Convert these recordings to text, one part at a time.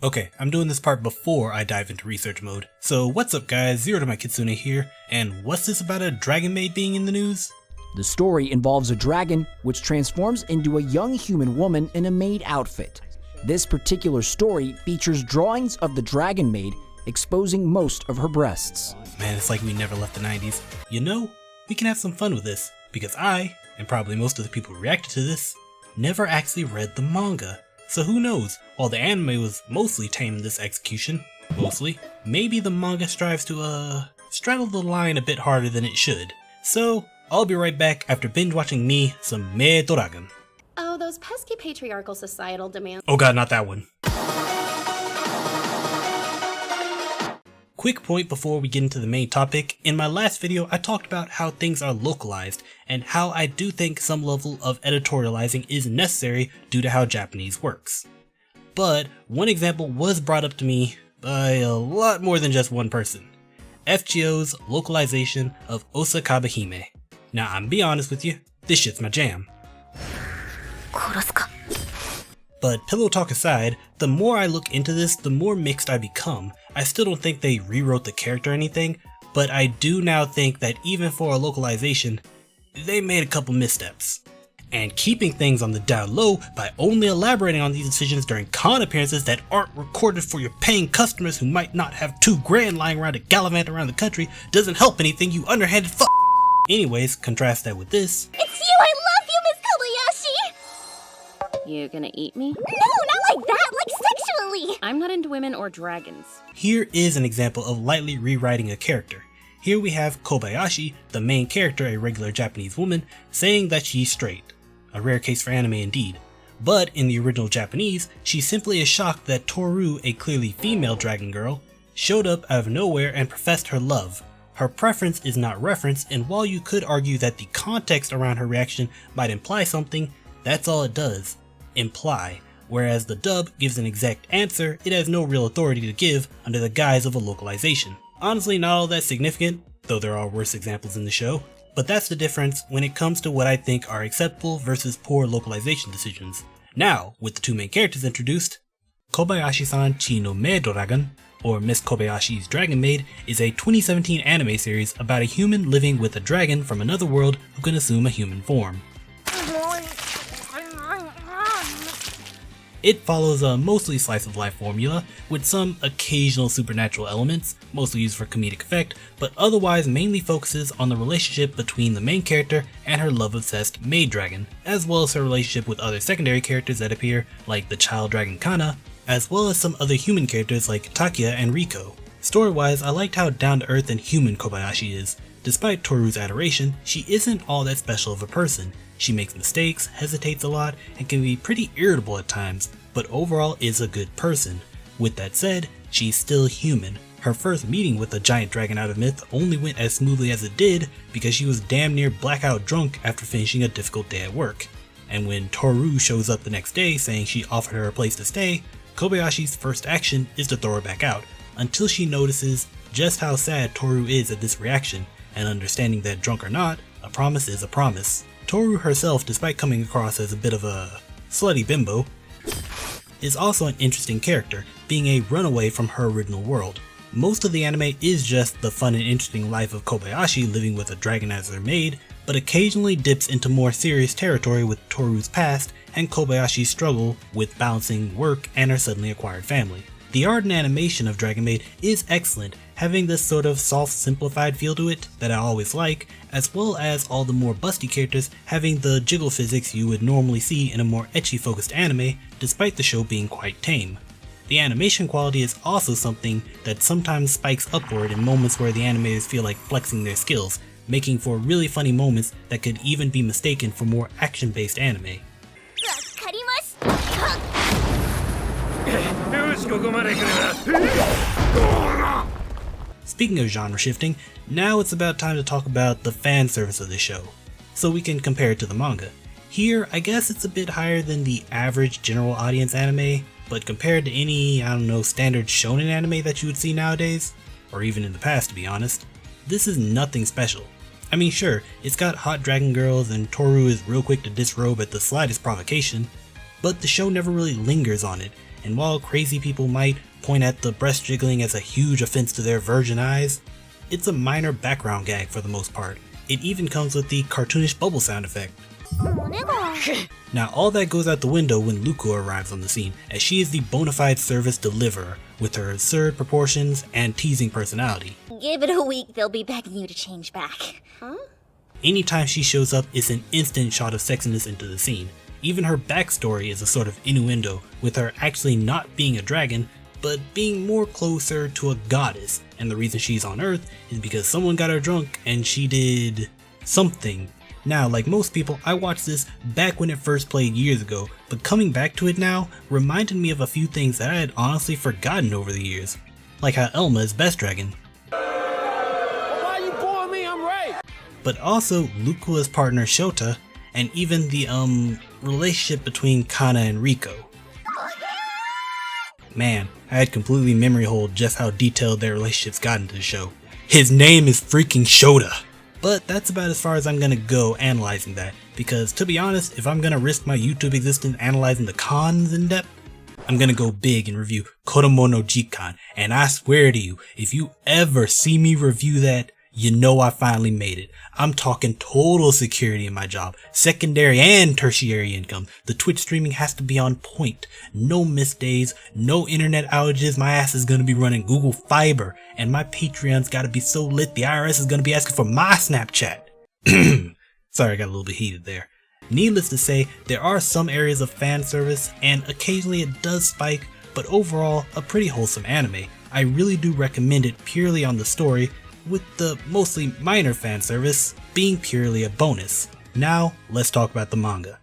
Okay, I'm doing this part before I dive into research mode. So what's up guys, Zero to my Kitsune here, and what's this about a dragon maid being in the news? The story involves a dragon which transforms into a young human woman in a maid outfit. This particular story features drawings of the dragon maid exposing most of her breasts. Man, it's like we never left the 90s. You know, we can have some fun with this, because I, and probably most of the people who reacted to this, never actually read the manga. So who knows, while the anime was mostly tame in this execution, maybe the manga strives to straddle the line a bit harder than it should. So, I'll be right back after binge watching me some Maid. Oh, those pesky patriarchal societal demands. Oh god, not that one. Quick point before we get into the main topic, in my last video I talked about how things are localized, and how I do think some level of editorializing is necessary due to how Japanese works. But one example was brought up to me by a lot more than just one person. FGO's localization of Osakaba Hime. Now I'm be honest with you, this shit's my jam. But pillow talk aside, the more I look into this, the more mixed I become. I still don't think they rewrote the character or anything, but I do now think that even for a localization, they made a couple missteps. And keeping things on the down low by only elaborating on these decisions during con appearances that aren't recorded for your paying customers who might not have $2,000 lying around to gallivant around the country doesn't help anything, you underhanded f***. Anyways, contrast that with this. It's you! I love you, Miss Kobayashi! You gonna eat me? No, not like that! Like sexually! I'm not into women or dragons. Here is an example of lightly rewriting a character. Here we have Kobayashi, the main character, a regular Japanese woman, saying that she's straight. A rare case for anime indeed. But in the original Japanese, she simply is shocked that Toru, a clearly female dragon girl, showed up out of nowhere and professed her love. Her preference is not referenced, and while you could argue that the context around her reaction might imply something, that's all it does. Imply. Whereas the dub gives an exact answer, it has no real authority to give under the guise of a localization. Honestly, not all that significant, though there are worse examples in the show. But that's the difference when it comes to what I think are acceptable versus poor localization decisions. Now, with the two main characters introduced, Kobayashi-san Chi no Maid, or Miss Kobayashi's Dragon Maid, is a 2017 anime series about a human living with a dragon from another world who can assume a human form. It follows a mostly slice-of-life formula, with some occasional supernatural elements, mostly used for comedic effect, but otherwise mainly focuses on the relationship between the main character and her love-obsessed maid dragon, as well as her relationship with other secondary characters that appear, like the child dragon Kana, as well as some other human characters like Takia and Riko. Story-wise, I liked how down-to-earth and human Kobayashi is. Despite Toru's adoration, she isn't all that special of a person. She makes mistakes, hesitates a lot, and can be pretty irritable at times, but overall is a good person. With that said, she's still human. Her first meeting with the giant dragon out of myth only went as smoothly as it did because she was damn near blackout drunk after finishing a difficult day at work. And when Toru shows up the next day saying she offered her a place to stay, Kobayashi's first action is to throw her back out, until she notices just how sad Toru is at this reaction, and understanding that drunk or not, a promise is a promise. Toru herself, despite coming across as a bit of a slutty bimbo, is also an interesting character, being a runaway from her original world. Most of the anime is just the fun and interesting life of Kobayashi living with a dragon as her maid, but occasionally dips into more serious territory with Toru's past and Kobayashi's struggle with balancing work and her suddenly acquired family. The art and animation of Dragon Maid is excellent, having this sort of soft simplified feel to it that I always like, as well as all the more busty characters having the jiggle physics you would normally see in a more ecchi focused anime, despite the show being quite tame. The animation quality is also something that sometimes spikes upward in moments where the animators feel like flexing their skills, making for really funny moments that could even be mistaken for more action-based anime. Speaking of genre shifting, now it's about time to talk about the fan service of this show, so we can compare it to the manga. Here, I guess it's a bit higher than the average general audience anime, but compared to any, standard shonen anime that you would see nowadays, or even in the past to be honest, this is nothing special. I mean sure, it's got hot dragon girls and Toru is real quick to disrobe at the slightest provocation, but the show never really lingers on it, and while crazy people might point at the breast jiggling as a huge offense to their virgin eyes, it's a minor background gag for the most part. It even comes with the cartoonish bubble sound effect. Now all that goes out the window when Lukua arrives on the scene, as she is the bona fide service deliverer with her absurd proportions and teasing personality. Give it a week, they'll be begging you to change back. Huh? Anytime she shows up, it's an instant shot of sexiness into the scene. Even her backstory is a sort of innuendo, with her actually not being a dragon, but being more closer to a goddess, and the reason she's on Earth is because someone got her drunk and she did something. Now, like most people, I watched this back when it first played years ago, but coming back to it now reminded me of a few things that I had honestly forgotten over the years. Like how Elma is Best Dragon. Why you boring me? I'm right. But also Lukua's partner Shota, and even the relationship between Kana and Riko. Man, I had completely memory holed just how detailed their relationships got into the show. His name is freaking Shota! But that's about as far as I'm gonna go analyzing that, because to be honest, if I'm gonna risk my YouTube existence analyzing the cons in depth, I'm gonna go big and review Kodomo no Jikan, and I swear to you, if you ever see me review that, you know I finally made it. I'm talking total security in my job, secondary and tertiary income. The Twitch streaming has to be on point. No missed days, no internet outages, my ass is gonna be running Google Fiber, and my Patreon's gotta be so lit the IRS is gonna be asking for my Snapchat. Sorry, I got a little bit heated there. Needless to say, there are some areas of fan service, and occasionally it does spike, but overall, a pretty wholesome anime. I really do recommend it purely on the story, with the mostly minor fan service being purely a bonus. Now, let's talk about the manga.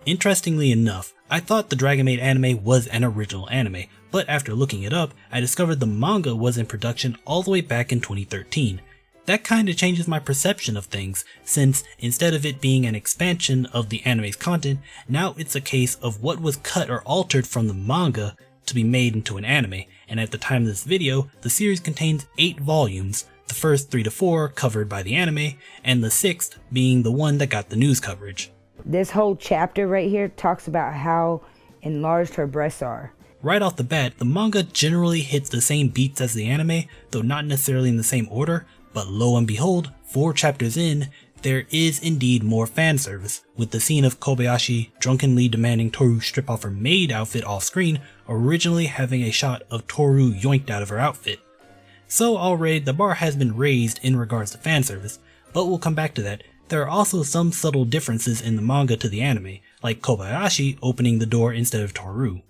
Interestingly enough, I thought the Dragon Maid anime was an original anime, but after looking it up, I discovered the manga was in production all the way back in 2013. That kinda changes my perception of things, since instead of it being an expansion of the anime's content, now it's a case of what was cut or altered from the manga to be made into an anime, and at the time of this video, the series contains 8 volumes, the first 3 to 4 covered by the anime, and the 6th being the one that got the news coverage. This whole chapter right here talks about how enlarged her breasts are. Right off the bat, the manga generally hits the same beats as the anime, though not necessarily in the same order, but lo and behold, 4 chapters in, there is indeed more fan service, with the scene of Kobayashi drunkenly demanding Toru strip off her maid outfit off screen, originally having a shot of Toru yoinked out of her outfit. So already the bar has been raised in regards to fan service, but we'll come back to that. There are also some subtle differences in the manga to the anime, like Kobayashi opening the door instead of Toru.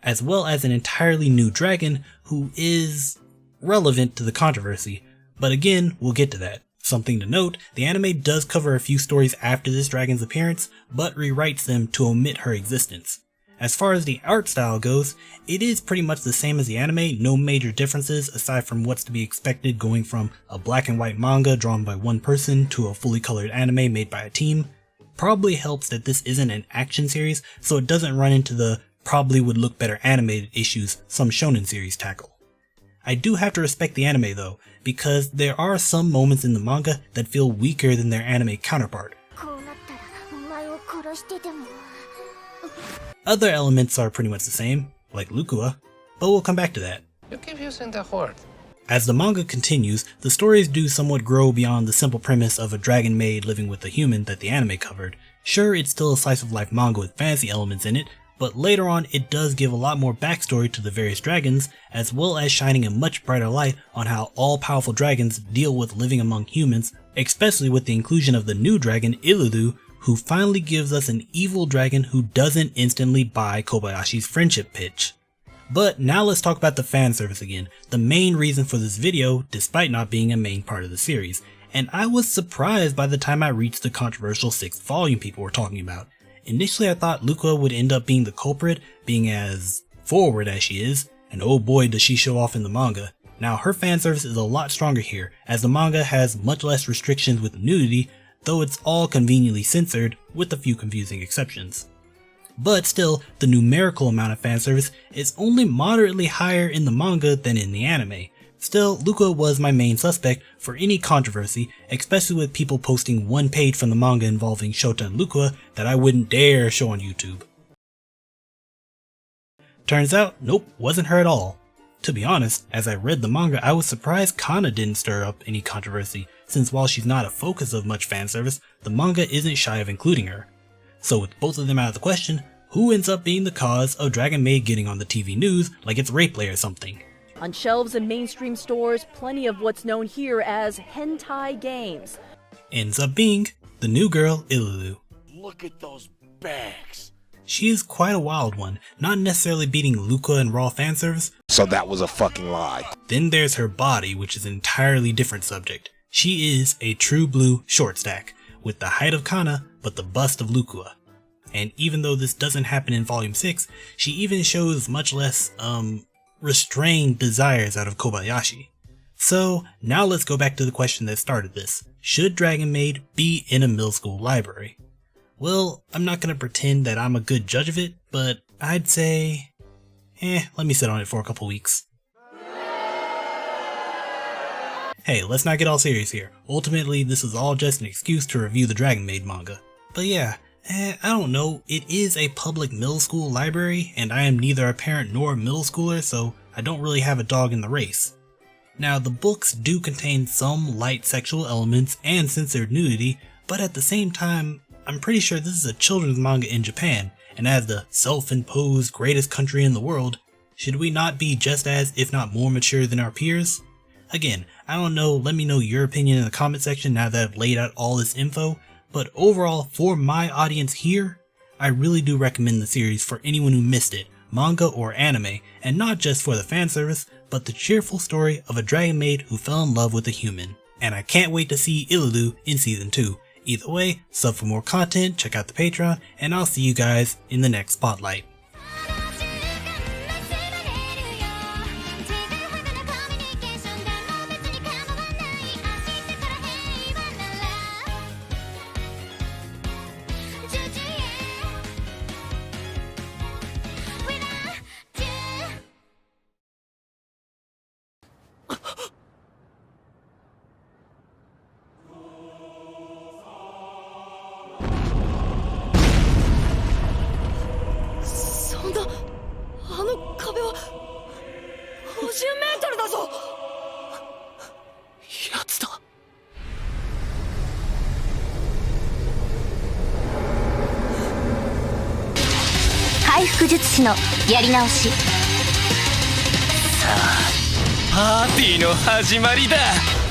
As well as an entirely new dragon who is relevant to the controversy, but again, we'll get to that. Something to note, the anime does cover a few stories after this dragon's appearance, but rewrites them to omit her existence. As far as the art style goes, it is pretty much the same as the anime, no major differences aside from what's to be expected going from a black and white manga drawn by one person to a fully colored anime made by a team. Probably helps that this isn't an action series, so it doesn't run into the probably would look better animated issues some shonen series tackle. I do have to respect the anime though, because there are some moments in the manga that feel weaker than their anime counterpart. Other elements are pretty much the same, like Lukua, but we'll come back to that. You keep using the word. As the manga continues, the stories do somewhat grow beyond the simple premise of a dragon maid living with a human that the anime covered. Sure, it's still a slice of life manga with fantasy elements in it, but later on it does give a lot more backstory to the various dragons, as well as shining a much brighter light on how all-powerful dragons deal with living among humans, especially with the inclusion of the new dragon Illudu, who finally gives us an evil dragon who doesn't instantly buy Kobayashi's friendship pitch. But now let's talk about the fan service again, the main reason for this video despite not being a main part of the series, and I was surprised by the time I reached the controversial 6th volume people were talking about. Initially I thought Lukua would end up being the culprit, being as forward as she is, and oh boy does she show off in the manga. Now her fan service is a lot stronger here, as the manga has much less restrictions with nudity, though it's all conveniently censored, with a few confusing exceptions. But still, the numerical amount of fan service is only moderately higher in the manga than in the anime. Still, Luca was my main suspect for any controversy, especially with people posting one page from the manga involving Shota and Luca that I wouldn't dare show on YouTube. Turns out, nope, wasn't her at all. To be honest, as I read the manga, I was surprised Kana didn't stir up any controversy, since while she's not a focus of much fan service, the manga isn't shy of including her. So with both of them out of the question, who ends up being the cause of Dragon Maid getting on the TV news like it's rape play or something? On shelves in mainstream stores, plenty of what's known here as hentai games. Ends up being the new girl, Ilulu. Look at those bags. She is quite a wild one, not necessarily beating Luca in raw fanservice. So that was a fucking lie. Then there's her body, which is an entirely different subject. She is a true blue short stack, with the height of Kana, but the bust of Luca. And even though this doesn't happen in volume 6, she even shows much less, restrained desires out of Kobayashi. So, now let's go back to the question that started this. Should Dragon Maid be in a middle school library? Well, I'm not gonna pretend that I'm a good judge of it, but I'd say, let me sit on it for a couple weeks. Hey, let's not get all serious here. Ultimately, this is all just an excuse to review the Dragon Maid manga. But yeah, I don't know, it is a public middle school library, and I am neither a parent nor a middle schooler, so I don't really have a dog in the race. Now, the books do contain some light sexual elements and censored nudity, but at the same time, I'm pretty sure this is a children's manga in Japan, and as the self-imposed greatest country in the world, should we not be just as, if not more mature than our peers? Again, I don't know, let me know your opinion in the comment section now that I've laid out all this info, but overall, for my audience here, I really do recommend the series for anyone who missed it, manga or anime, and not just for the fan service, but the cheerful story of a dragon maid who fell in love with a human. And I can't wait to see Ilulu in season 2. Either way, sub for more content, check out the Patreon, and I'll see you guys in the next spotlight.パーティーの始まりだ。